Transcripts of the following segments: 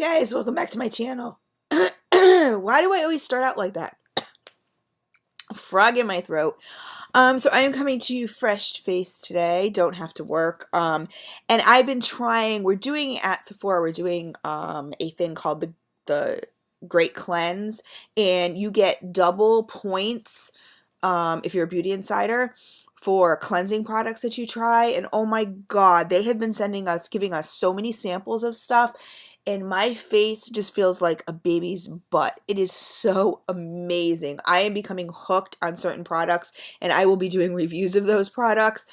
guys, welcome back to my channel. Why do I always start out like that? Frog in my throat. So I am coming to you fresh faced today. Don't have to work. And I've been trying, we're doing at Sephora, we're doing a thing called the Great Cleanse, and you get double points if you're a beauty insider for cleansing products that you try. And oh my god, they have been giving us so many samples of stuff, and my face just feels like a baby's butt. It is so amazing. I am becoming hooked on certain products, and I will be doing reviews of those products.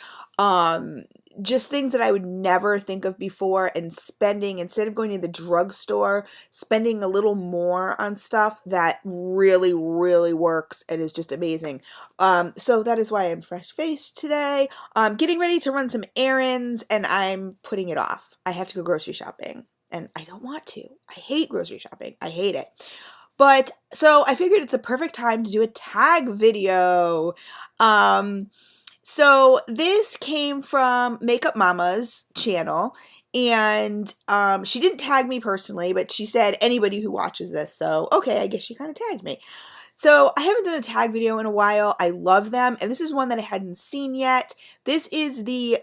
Just things that I would never think of before, and spending, instead of going to the drugstore, spending a little more on stuff that really, really works and is just amazing. So that is why I'm fresh-faced today. Getting ready to run some errands, and I'm putting it off. I have to go grocery shopping, and I don't want to. I hate grocery shopping. I hate it. But, so I figured it's a perfect time to do a tag video. So this came from Makeup Momma's channel, and she didn't tag me personally, but she said anybody who watches this, so okay, I guess she kind of tagged me. So I haven't done a tag video in a while. I love them, and this is one that I hadn't seen yet. This is the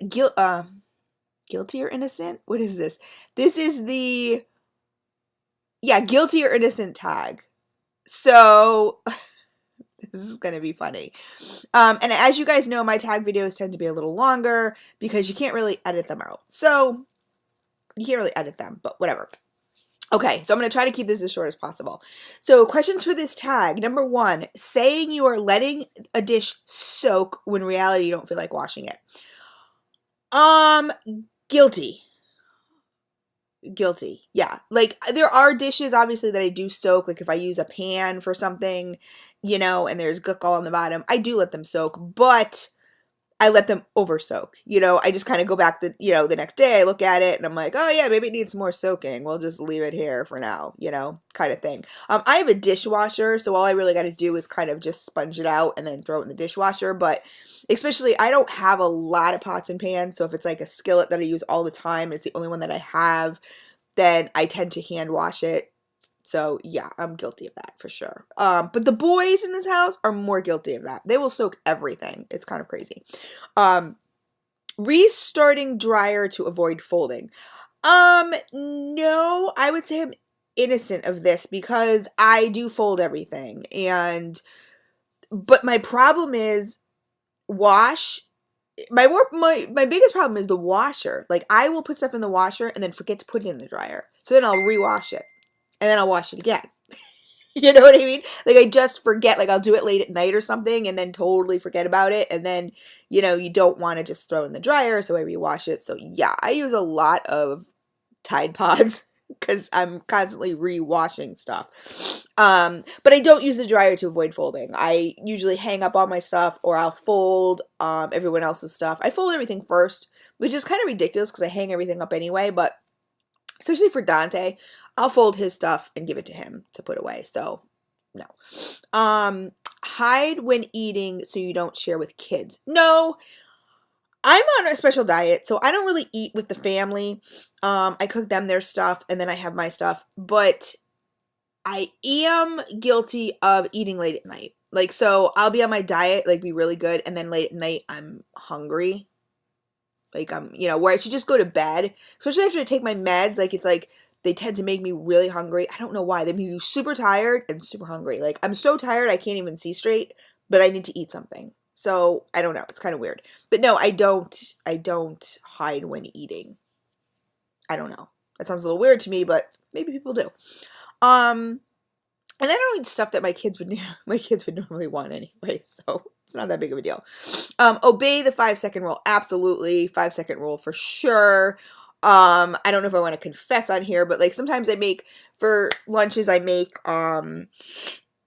Guilty or Innocent? What is this? This is the, yeah, Guilty or Innocent tag. So this is going to be funny. And as you guys know, my tag videos tend to be a little longer because you can't really edit them out. So you can't really edit them, but whatever. Okay, so I'm going to try to keep this as short as possible. So questions for this tag. Number 1, saying you are letting a dish soak when in reality you don't feel like washing it. Guilty. Guilty. Yeah. Like, there are dishes, obviously, that I do soak. Like, if I use a pan for something, you know, and there's gook all on the bottom, I do let them soak, but I let them over soak. You know, I just kind of go back the next day, I look at it, and I'm like, oh yeah, maybe it needs more soaking. We'll just leave it here for now, you know, kind of thing. I have a dishwasher, so all I really got to do is kind of just sponge it out and then throw it in the dishwasher. But especially, I don't have a lot of pots and pans, so if it's like a skillet that I use all the time, it's the only one that I have, then I tend to hand wash it. So yeah, I'm guilty of that for sure. But the boys in this house are more guilty of that. They will soak everything. It's kind of crazy. Restarting dryer to avoid folding. No, I would say I'm innocent of this because I do fold everything. But my problem is my biggest problem is the washer. Like, I will put stuff in the washer and then forget to put it in the dryer. So then I'll rewash it. And then I'll wash it again. You know what I mean? Like, I just forget. Like, I'll do it late at night or something and then totally forget about it. And then, you know, you don't want to just throw it in the dryer, so I rewash it. So, yeah, I use a lot of Tide Pods because I'm constantly rewashing stuff. But I don't use the dryer to avoid folding. I usually hang up all my stuff, or I'll fold everyone else's stuff. I fold everything first, which is kind of ridiculous because I hang everything up anyway, but especially for Dante, I'll fold his stuff and give it to him to put away. So, no. Hide when eating so you don't share with kids. No, I'm on a special diet, so I don't really eat with the family. I cook them their stuff, and then I have my stuff. But I am guilty of eating late at night. Like, so I'll be on my diet, like, be really good, and then late at night, I'm hungry. Like, you know, where I should just go to bed, especially after I take my meds. Like, it's like, they tend to make me really hungry. I don't know why. They make me super tired and super hungry. Like, I'm so tired I can't even see straight, but I need to eat something. So, I don't know. It's kind of weird. But no, I don't hide when eating. I don't know. That sounds a little weird to me, but maybe people do. And I don't eat stuff that my kids would normally want anyway, so it's not that big of a deal. Obey the 5-second rule. Absolutely. 5-second rule for sure. I don't know if I want to confess on here, but like sometimes for lunches, I make,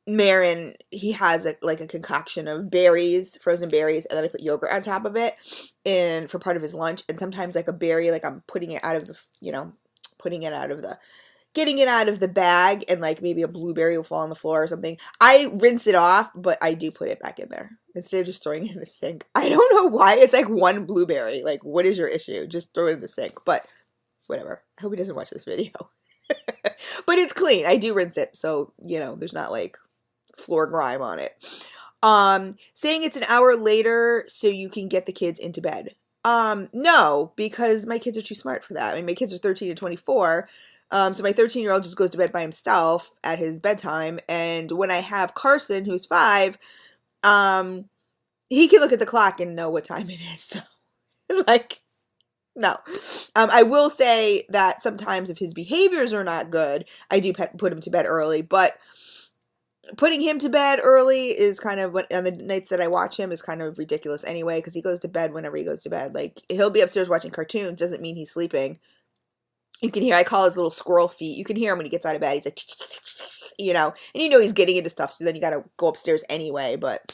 Marin, he has like a concoction of berries, frozen berries, and then I put yogurt on top of it and for part of his lunch. And sometimes like a berry, like I'm putting it out of the, getting it out of the bag, and like maybe a blueberry will fall on the floor or something. I rinse it off, but I do put it back in there instead of just throwing it in the sink. I don't know why. It's like one blueberry. Like, what is your issue? Just throw it in the sink. But whatever. I hope he doesn't watch this video. But it's clean. I do rinse it, so, you know, there's not like floor grime on it. Saying it's an hour later so you can get the kids into bed. No, because my kids are too smart for that. I mean, my kids are 13 and 24. So my 13-year-old just goes to bed by himself at his bedtime. And when I have Carson, who's 5, he can look at the clock and know what time it is. So, like, no. I will say that sometimes if his behaviors are not good, I do put him to bed early. But putting him to bed early is kind of what, on the nights that I watch him, is kind of ridiculous anyway, because he goes to bed whenever he goes to bed. Like, he'll be upstairs watching cartoons, doesn't mean he's sleeping. You can hear, I call his little squirrel feet. You can hear him when he gets out of bed. He's like, you know, and you know he's getting into stuff, so then you gotta go upstairs anyway. But,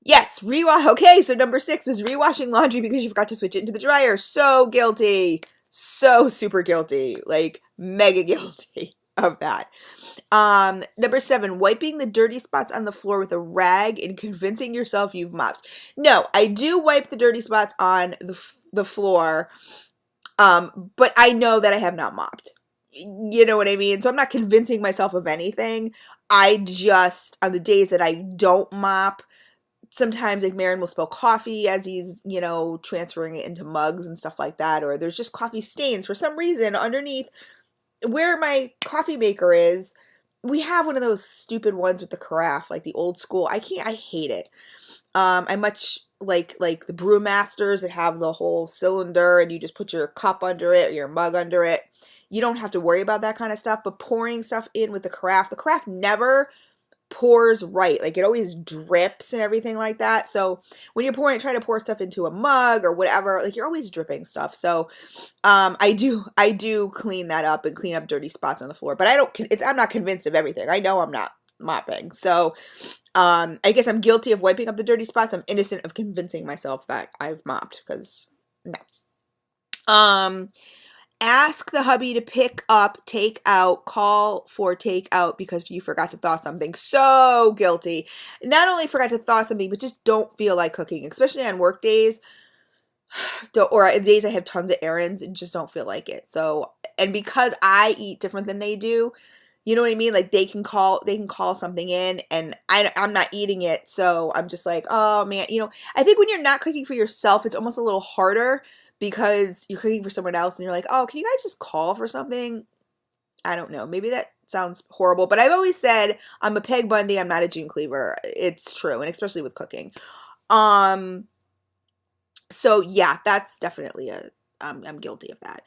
yes, okay, so number 6 was rewashing laundry because you forgot to switch it into the dryer. So guilty. So super guilty. Like, mega guilty of that. Number 7, wiping the dirty spots on the floor with a rag and convincing yourself you've mopped. No, I do wipe the dirty spots on the floor, but I know that I have not mopped. You know what I mean? So I'm not convincing myself of anything. I just, on the days that I don't mop, sometimes like Marin will spill coffee as he's, you know, transferring it into mugs and stuff like that, or there's just coffee stains for some reason underneath where my coffee maker is. We have one of those stupid ones with the carafe, like the old school. I hate it. I much like the Brewmasters that have the whole cylinder and you just put your cup under it or your mug under it. You don't have to worry about that kind of stuff, but pouring stuff in with the carafe never pours right. Like, it always drips and everything like that. So when you're trying to pour stuff into a mug or whatever, like, you're always dripping stuff. So I do clean that up and clean up dirty spots on the floor, but I'm not convinced of everything. I know I'm not mopping. So I guess I'm guilty of wiping up the dirty spots. I'm innocent of convincing myself that I've mopped, because no. Ask the hubby to pick up takeout, call for takeout because you forgot to thaw something. So guilty. Not only forgot to thaw something, but just don't feel like cooking, especially on work days or days I have tons of errands and just don't feel like it. So, and because I eat different than they do, you know what I mean? Like, they can call something in and I'm not eating it. So I'm just like, oh man, you know, I think when you're not cooking for yourself, it's almost a little harder because you're cooking for someone else and you're like, oh, can you guys just call for something? I don't know. Maybe that sounds horrible, but I've always said I'm a Peg Bundy. I'm not a June Cleaver. It's true. And especially with cooking. So yeah, that's definitely I'm guilty of that.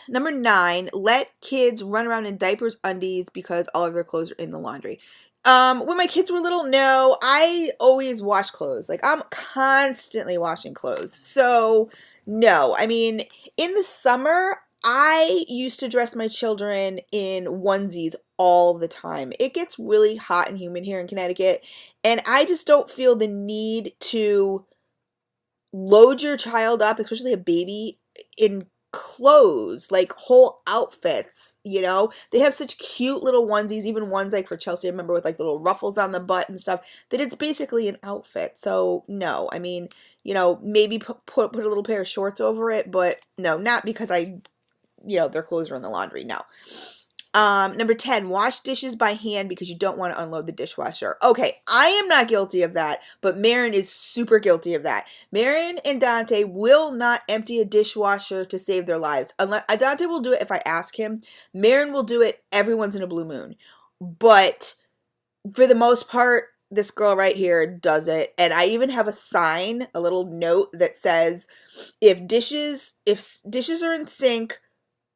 Number 9, let kids run around in diapers, undies because all of their clothes are in the laundry. When my kids were little, no, I always wash clothes. Like, I'm constantly washing clothes. So, no. I mean, in the summer, I used to dress my children in onesies all the time. It gets really hot and humid here in Connecticut, and I just don't feel the need to load your child up, especially a baby, in clothes, like whole outfits, you know. They have such cute little onesies, even ones like for Chelsea, I remember, with like little ruffles on the butt and stuff, that it's basically an outfit. So no, I mean, you know, maybe put a little pair of shorts over it, but no, not because their clothes are in the laundry. No. Number 10, wash dishes by hand because you don't want to unload the dishwasher. Okay, I am not guilty of that, but Marin is super guilty of that. Marin and Dante will not empty a dishwasher to save their lives. Dante will do it if I ask him. Marin will do it every once in a blue moon. But for the most part, this girl right here does it. And I even have a sign, a little note that says, if dishes are in sink,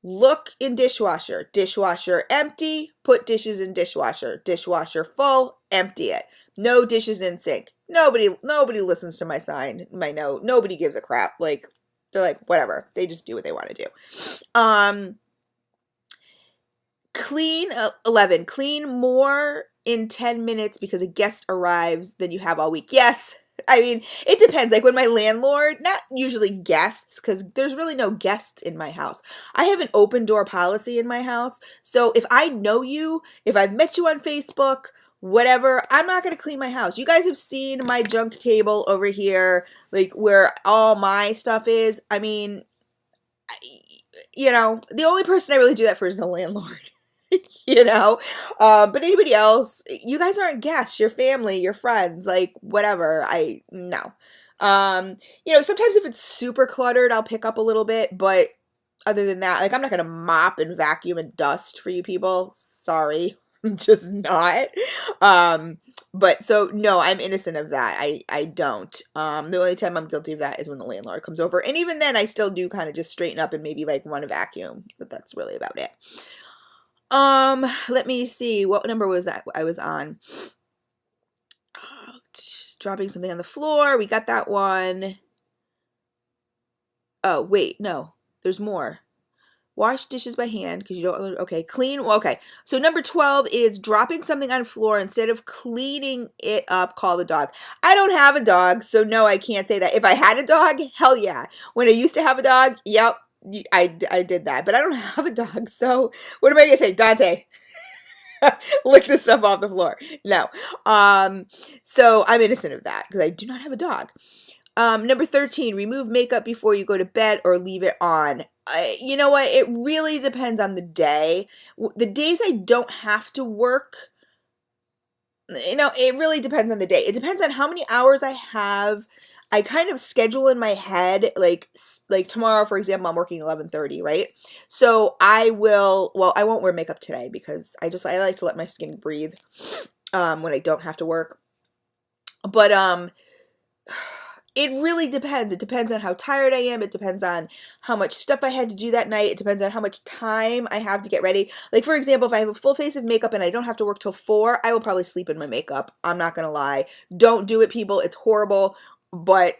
look in dishwasher. Dishwasher empty, put dishes in dishwasher. Dishwasher full, empty it. No dishes in sink. Nobody listens to my sign, my note. Nobody gives a crap. Like, they're like, whatever. They just do what they want to do. Clean 11. Clean more in 10 minutes because a guest arrives than you have all week. Yes. I mean, it depends. Like, when my landlord, not usually guests, because there's really no guests in my house. I have an open door policy in my house. So if I know you, if I've met you on Facebook, whatever, I'm not going to clean my house. You guys have seen my junk table over here, like where all my stuff is. I mean, you know, the only person I really do that for is the landlord. You know, but anybody else, you guys aren't guests, your family, your friends, like whatever. No. You know, sometimes if it's super cluttered, I'll pick up a little bit, but other than that, like I'm not gonna mop and vacuum and dust for you people. Sorry. I'm just not. But so no, I'm innocent of that. I don't. The only time I'm guilty of that is when the landlord comes over. And even then I still do kind of just straighten up and maybe like run a vacuum, but that's really about it. Let me see. What number was that I was on? Dropping something on the floor. We got that one. Oh, wait, no. There's more. Wash dishes by hand because you don't, okay, clean, okay. So number 12 is dropping something on the floor instead of cleaning it up, call the dog. I don't have a dog, so no, I can't say that. If I had a dog, hell yeah. When I used to have a dog, yep, I did that, but I don't have a dog, so what am I going to say? Dante, lick this stuff off the floor. No. So I'm innocent of that because I do not have a dog. Number 13, remove makeup before you go to bed or leave it on. You know what? It really depends on the day. The days I don't have to work, you know, it really depends on the day. It depends on how many hours I have. I kind of schedule in my head, like tomorrow, for example, I'm working 11:30, right? So I won't wear makeup today because I like to let my skin breathe when I don't have to work. But it really depends. It depends on how tired I am. It depends on how much stuff I had to do that night. It depends on how much time I have to get ready. Like, for example, if I have a full face of makeup and I don't have to work till 4, I will probably sleep in my makeup. I'm not going to lie. Don't do it, people. It's horrible, but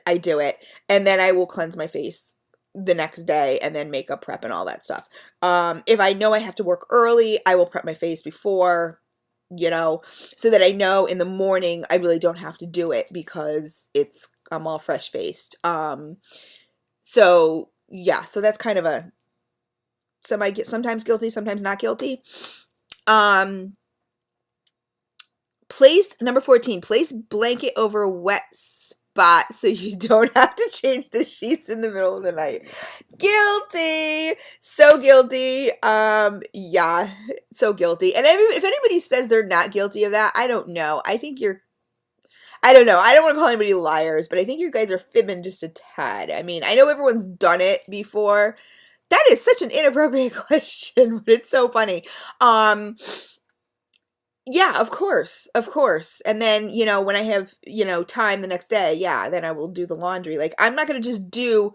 I do it. And then I will cleanse my face the next day and then makeup prep and all that stuff. If I know I have to work early, I will prep my face before, you know, so that I know in the morning I really don't have to do it because I'm all fresh faced. So yeah, so that's kind of a sometimes guilty, sometimes not guilty. Number 14, place blanket over a wet spot so you don't have to change the sheets in the middle of the night. Guilty. So guilty. Yeah, so guilty. And if anybody says they're not guilty of that, I don't know. I don't know. I don't want to call anybody liars, but I think you guys are fibbing just a tad. I mean, I know everyone's done it before. That is such an inappropriate question, but it's so funny. Yeah, of course. And then, you know, when I have, you know, time the next day, yeah, then I will do the laundry. Like, I'm not going to just do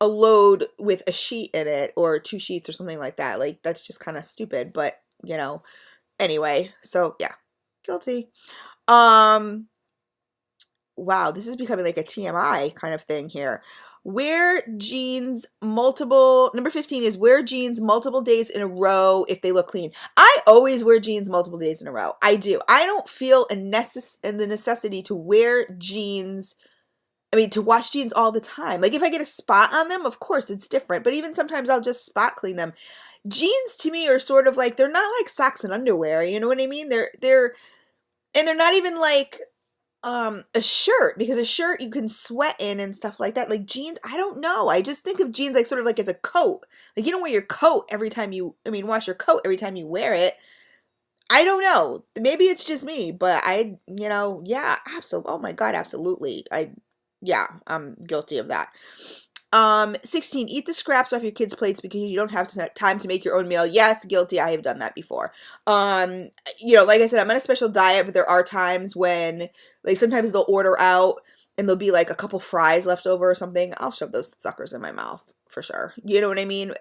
a load with a sheet in it or 2 sheets or something like that. Like, that's just kind of stupid, but, you know, anyway. So, yeah, guilty. Wow, this is becoming like a TMI kind of thing here. Number 15 is wear jeans multiple days in a row if they look clean. I always wear jeans multiple days in a row. I do. I don't feel the necessity to wear jeans, to wash jeans all the time. Like if I get a spot on them, of course it's different, but even sometimes I'll just spot clean them. Jeans to me are sort of like, they're not like socks and underwear, you know what I mean? They're not even like a shirt, because a shirt you can sweat in and stuff like that. Like jeans, I don't know. I just think of jeans like sort of like as a coat. Like you don't wear your coat every time wash your coat every time you wear it. I don't know. Maybe it's just me, but yeah, absolutely. Oh my God, absolutely. I'm guilty of that. 16, eat the scraps off your kids' plates because you don't have time to make your own meal. Yes, guilty. I have done that before. Like I said, I'm on a special diet, but there are times when, like, sometimes they'll order out and there'll be like a couple fries left over or something. I'll shove those suckers in my mouth for sure. You know what I mean?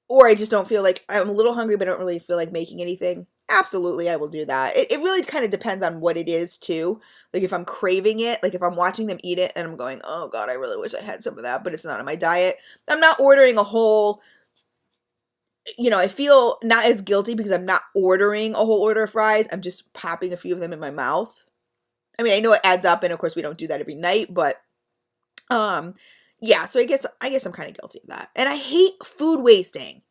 Or I just don't feel like, I'm a little hungry, but I don't really feel like making anything. Absolutely, I will do that. It really kind of depends on what it is, too. Like, if I'm craving it, like, if I'm watching them eat it and I'm going, oh, God, I really wish I had some of that, but it's not on my diet. I'm not ordering a whole, I feel not as guilty because I'm not ordering a whole order of fries. I'm just popping a few of them in my mouth. I know it adds up, and of course, we don't do that every night, but, yeah, so I guess I'm kind of guilty of that. And I hate food wasting.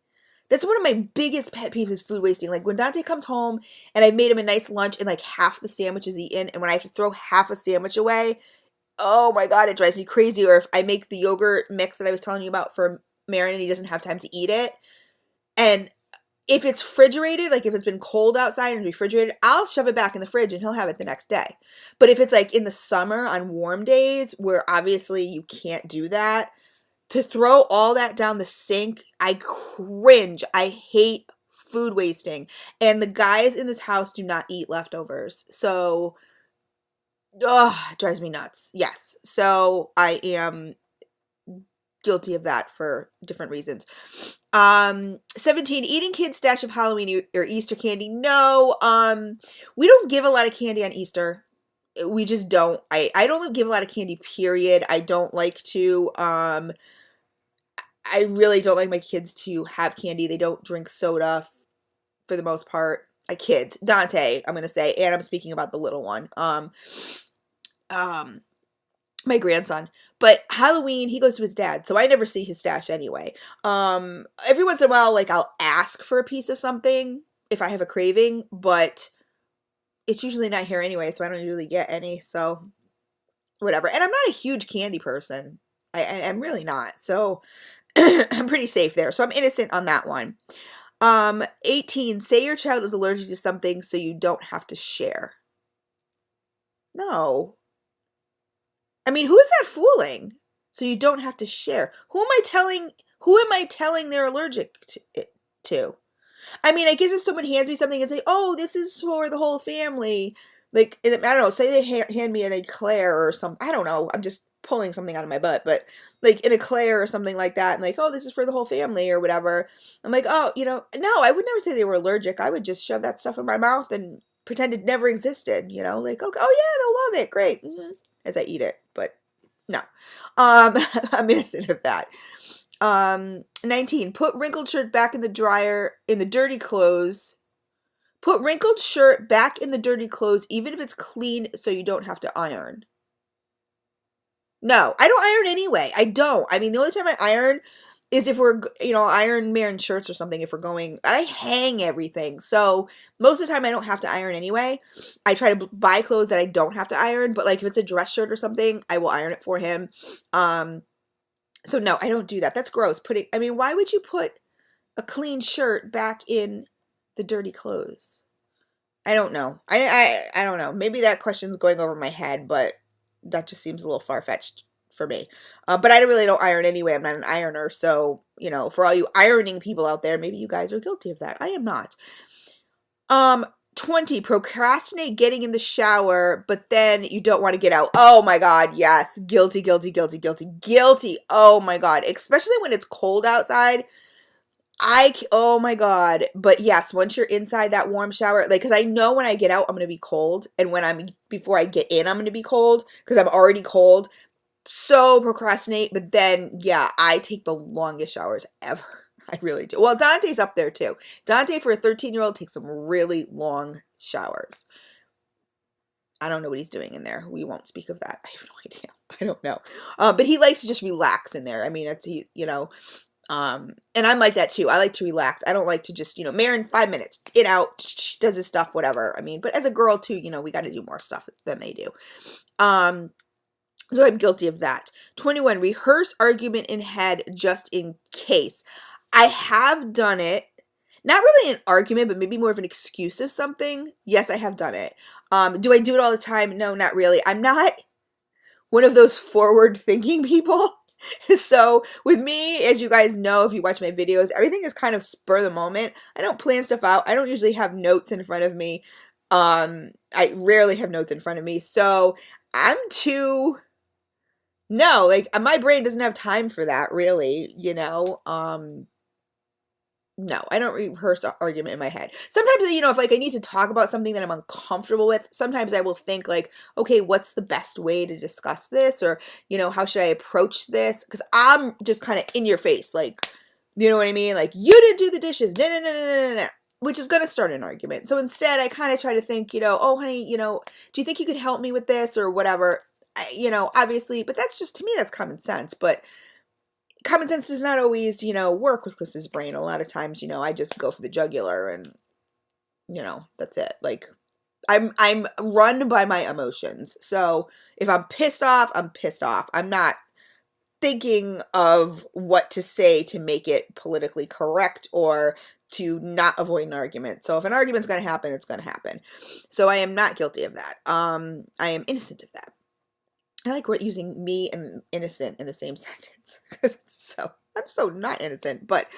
That's one of my biggest pet peeves is food wasting. Like when Dante comes home and I've made him a nice lunch and like half the sandwich is eaten, and when I have to throw half a sandwich away, Oh my God, it drives me crazy. Or if I make the yogurt mix that I was telling you about for Marin and he doesn't have time to eat it. And if it's refrigerated, like if it's been cold outside and refrigerated, I'll shove it back in the fridge and he'll have it the next day. But if it's like in the summer on warm days where obviously you can't do that, to throw all that down the sink, I cringe. I hate food wasting. And the guys in this house do not eat leftovers. So, it drives me nuts. Yes. So I am guilty of that for different reasons. 17, eating kids' stash of Halloween or Easter candy. No, we don't give a lot of candy on Easter. We just don't. I don't give a lot of candy, period. I don't like to. I really don't like my kids to have candy. They don't drink soda for the most part. Kids. Dante, I'm going to say, and I'm speaking about the little one. My grandson. But Halloween, he goes to his dad, so I never see his stash anyway. Every once in a while, like, I'll ask for a piece of something if I have a craving, but it's usually not here anyway, so I don't usually get any, so whatever. And I'm not a huge candy person. I'm really not, so I'm pretty safe there. So I'm innocent on that one. 18, say your child is allergic to something so you don't have to share. No. I mean, who is that fooling? So you don't have to share. Who am I telling they're allergic to? I mean, I guess if someone hands me something and say, oh, this is for the whole family. Like, I don't know, say they hand me an eclair or something. I don't know. I'm just pulling something out of my butt. But, like, an eclair or something like that. And like, oh, this is for the whole family or whatever. I'm like, oh, no, I would never say they were allergic. I would just shove that stuff in my mouth and pretend it never existed, like, okay, oh yeah, they'll love it, great, as I eat it, but no. I'm innocent of that. 19, put wrinkled shirt back in the dryer in the dirty clothes. Put wrinkled shirt back in the dirty clothes, even if it's clean, so you don't have to iron. No, I don't iron anyway. I don't. I mean, the only time I iron is if we're, iron Marin shirts or something if we're going, I hang everything. So most of the time I don't have to iron anyway. I try to buy clothes that I don't have to iron, but like if it's a dress shirt or something, I will iron it for him. So no, I don't do that. That's gross. Why would you put a clean shirt back in the dirty clothes? I don't know. I don't know. Maybe that question's going over my head, but that just seems a little far-fetched for me. But I really don't iron anyway. I'm not an ironer. So, for all you ironing people out there, maybe you guys are guilty of that. I am not. 20, procrastinate getting in the shower, but then you don't want to get out. Oh my God. Yes. Guilty, guilty, guilty, guilty, guilty. Oh my God. Especially when it's cold outside. Oh my God. But yes, once you're inside that warm shower, like, cause I know when I get out, I'm going to be cold. And before I get in, I'm going to be cold cause I'm already cold. So procrastinate, but then, yeah, I take the longest showers ever. I really do. Well, Dante's up there too. Dante, for a 13-year-old, takes some really long showers. I don't know what he's doing in there. We won't speak of that. I have no idea. I don't know. But he likes to just relax in there. I mean, and I'm like that too. I like to relax. I don't like to just, Marin, 5 minutes, in, out, does his stuff, whatever. I mean, but as a girl too, we got to do more stuff than they do. So I'm guilty of that. 21, rehearse argument in head just in case. I have done it. Not really an argument, but maybe more of an excuse of something. Yes, I have done it. Do I do it all the time? No, not really. I'm not one of those forward-thinking people. So with me, as you guys know, if you watch my videos, everything is kind of spur of the moment. I don't plan stuff out. I don't usually have notes in front of me. I rarely have notes in front of me. So I'm too... No, like, my brain doesn't have time for that, really, No, I don't rehearse an argument in my head. Sometimes, if, like, I need to talk about something that I'm uncomfortable with, sometimes I will think, like, okay, what's the best way to discuss this? Or, how should I approach this? Because I'm just kind of in your face, like, you know what I mean? Like, you didn't do the dishes, no, which is going to start an argument. So instead, I kind of try to think, oh, honey, do you think you could help me with this or whatever? Obviously, but that's just, to me, that's common sense. But common sense does not always, work with Chris's brain. A lot of times, I just go for the jugular and, that's it. Like, I'm run by my emotions. So if I'm pissed off, I'm pissed off. I'm not thinking of what to say to make it politically correct or to not avoid an argument. So if an argument's going to happen, it's going to happen. So I am not guilty of that. I am innocent of that. I like using me and innocent in the same sentence because I'm so not innocent. But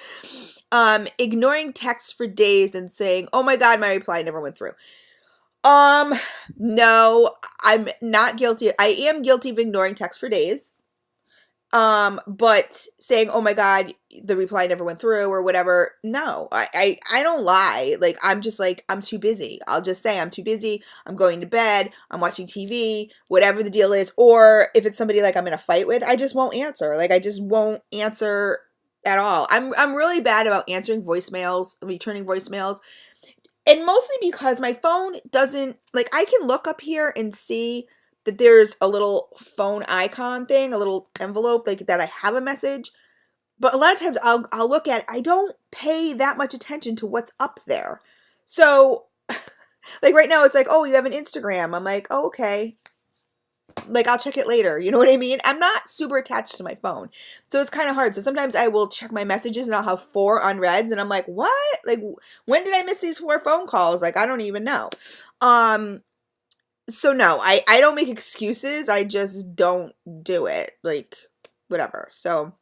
ignoring texts for days and saying, "Oh my God, my reply never went through." No, I'm not guilty. I am guilty of ignoring texts for days. But saying, "Oh my God, the reply never went through," or whatever. No, I don't lie. Like, I'm just like, I'm too busy. I'll just say I'm too busy. I'm going to bed. I'm watching TV, whatever the deal is. Or if it's somebody like I'm in a fight with, I just won't answer. Like, I just won't answer at all. I'm really bad about answering voicemails, returning voicemails. And mostly because my phone doesn't, like, I can look up here and see that there's a little phone icon thing, a little envelope, like, that I have a message. But a lot of times I'll look at it. I don't pay that much attention to what's up there. So, like, right now it's like, "Oh, you have an Instagram." I'm like, "Oh, okay." Like, I'll check it later. You know what I mean? I'm not super attached to my phone. So it's kind of hard. So sometimes I will check my messages and I'll have 4 unreads and I'm like, "What? Like, when did I miss these 4 phone calls?" Like, I don't even know. So no, I don't make excuses. I just don't do it. Like, whatever. So,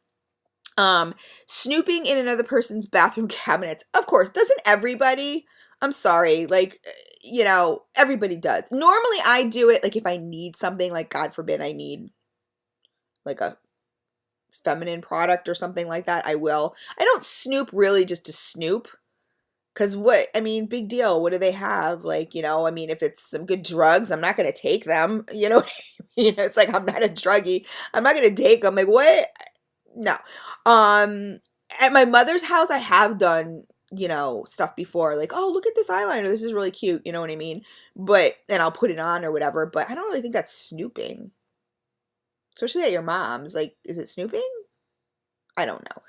snooping in another person's bathroom cabinets. Of course, doesn't everybody? I'm sorry. Like, everybody does. Normally I do it, like, if I need something, like, God forbid I need, like, a feminine product or something like that, I will. I don't snoop really just to snoop. Because big deal. What do they have? Like, if it's some good drugs, I'm not going to take them. You know what I mean? It's like, I'm not a druggie. I'm not going to take them. Like, what? No. At my mother's house, I have done, stuff before. Like, "Oh, look at this eyeliner. This is really cute." You know what I mean? And I'll put it on or whatever. But I don't really think that's snooping. Especially at your mom's. Like, is it snooping? I don't know.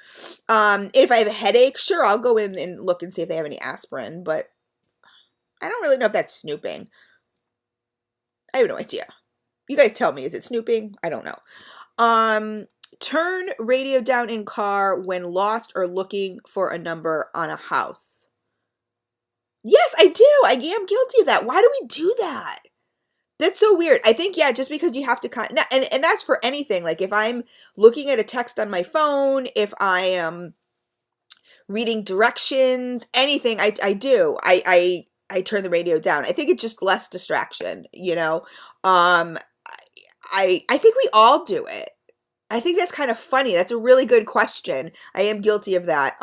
If I have a headache, sure, I'll go in and look and see if they have any aspirin, but I don't really know if that's snooping. I have no idea. You guys tell me, is it snooping? I don't know. Turn radio down in car when lost or looking for a number on a house. Yes, I do. I am guilty of that. Why do we do that? That's so weird. I think, yeah, just because you have to and that's for anything. Like, if I'm looking at a text on my phone, if I am reading directions, anything I do, I turn the radio down. I think it's just less distraction, I think we all do it. I think that's kind of funny. That's a really good question. I am guilty of that.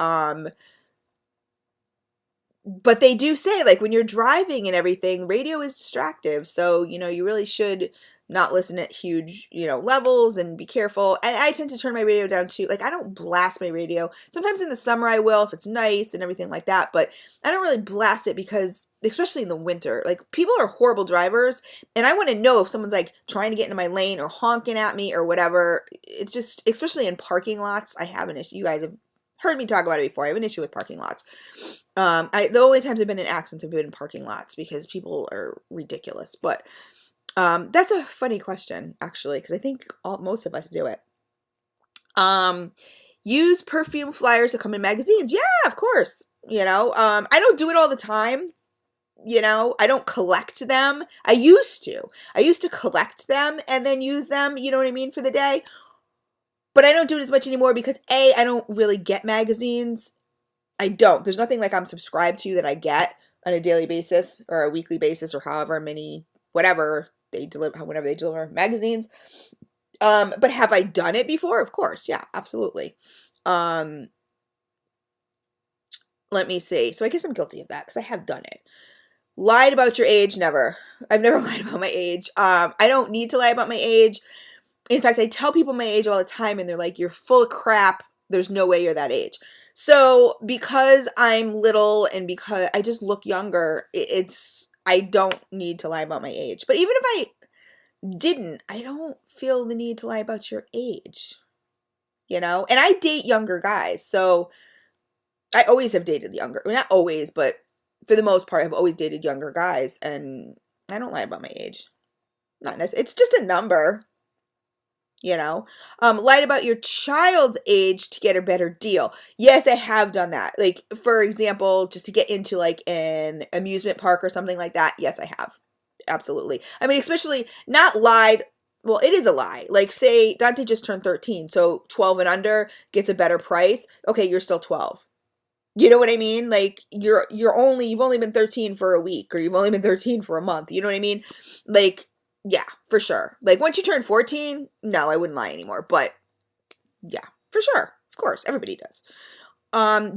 But they do say, like, when you're driving and everything, radio is distractive. So, you really should not listen at huge, levels and be careful. And I tend to turn my radio down too. Like, I don't blast my radio. Sometimes in the summer I will if it's nice and everything like that. But I don't really blast it because, especially in the winter, like, people are horrible drivers. And I want to know if someone's, like, trying to get into my lane or honking at me or whatever. It's just, especially in parking lots, I have an issue. You guys have heard me talk about it before. I have an issue with parking lots. The only times I've been in accidents have been in parking lots because people are ridiculous. But that's a funny question, actually, because I think most of us do it. Use perfume flyers that come in magazines. Yeah, of course. I don't do it all the time. I don't collect them. I used to collect them and then use them, you know what I mean, for the day. But I don't do it as much anymore because I don't really get magazines. I don't. There's nothing like I'm subscribed to that I get on a daily basis or a weekly basis or however many, whatever they deliver, whenever they deliver magazines. But have I done it before? Of course. Yeah, absolutely. Let me see. So I guess I'm guilty of that because I have done it. Lied about your age? Never. I've never lied about my age. I don't need to lie about my age. In fact, I tell people my age all the time and they're like, "You're full of crap. There's no way you're that age." So because I'm little and because I just look younger, I don't need to lie about my age. But even if I didn't, I don't feel the need to lie about your age, And I date younger guys. So I always have dated younger, well, not always, but for the most part, I've always dated younger guys. And I don't lie about my age. Not necessarily. It's just a number, you know. Lied about your child's age to get a better deal. Yes, I have done that. Like, for example, just to get into like an amusement park or something like that. Yes, I have. Absolutely. I mean, especially not lied. Well, it is a lie. Like, say Dante just turned 13, so 12 and under gets a better price. Okay, you're still 12. You know what I mean? Like, you've only been 13 for a week, or you've only been 13 for a month. You know what I mean? Like, yeah, for sure. Like, once you turn 14, no, I wouldn't lie anymore. But yeah, for sure. Of course, everybody does.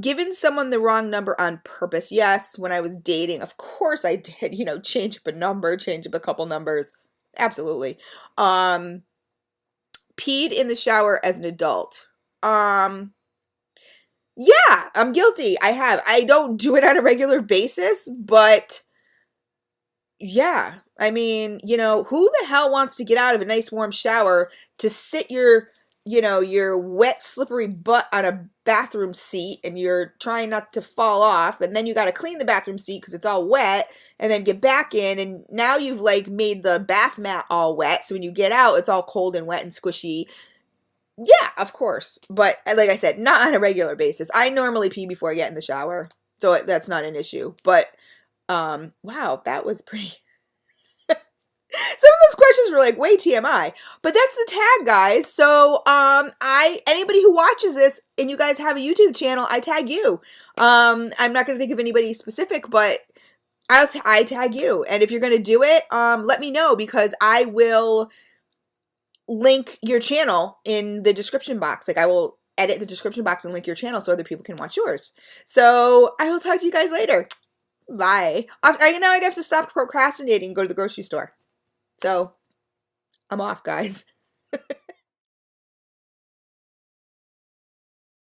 Giving someone the wrong number on purpose. Yes, when I was dating, of course I did, change up a number, change up a couple numbers. Absolutely. Peed in the shower as an adult. Yeah, I'm guilty. I have. I don't do it on a regular basis, but yeah. I mean, who the hell wants to get out of a nice warm shower to sit your wet, slippery butt on a bathroom seat, and you're trying not to fall off, and then you got to clean the bathroom seat because it's all wet, and then get back in, and now you've like made the bath mat all wet, so when you get out, it's all cold and wet and squishy. Yeah, of course. But like I said, not on a regular basis. I normally pee before I get in the shower, so that's not an issue. But wow, that was pretty. Some of those questions were like way TMI, but that's the tag, guys. So anybody who watches this and you guys have a YouTube channel, I tag you. I'm not gonna think of anybody specific, but I tag you. And if you're gonna do it, let me know, because I will link your channel in the description box. Like, I will edit the description box and link your channel so other people can watch yours. So I will talk to you guys later. Bye. Now I have to stop procrastinating and go to the grocery store. So I'm off, guys.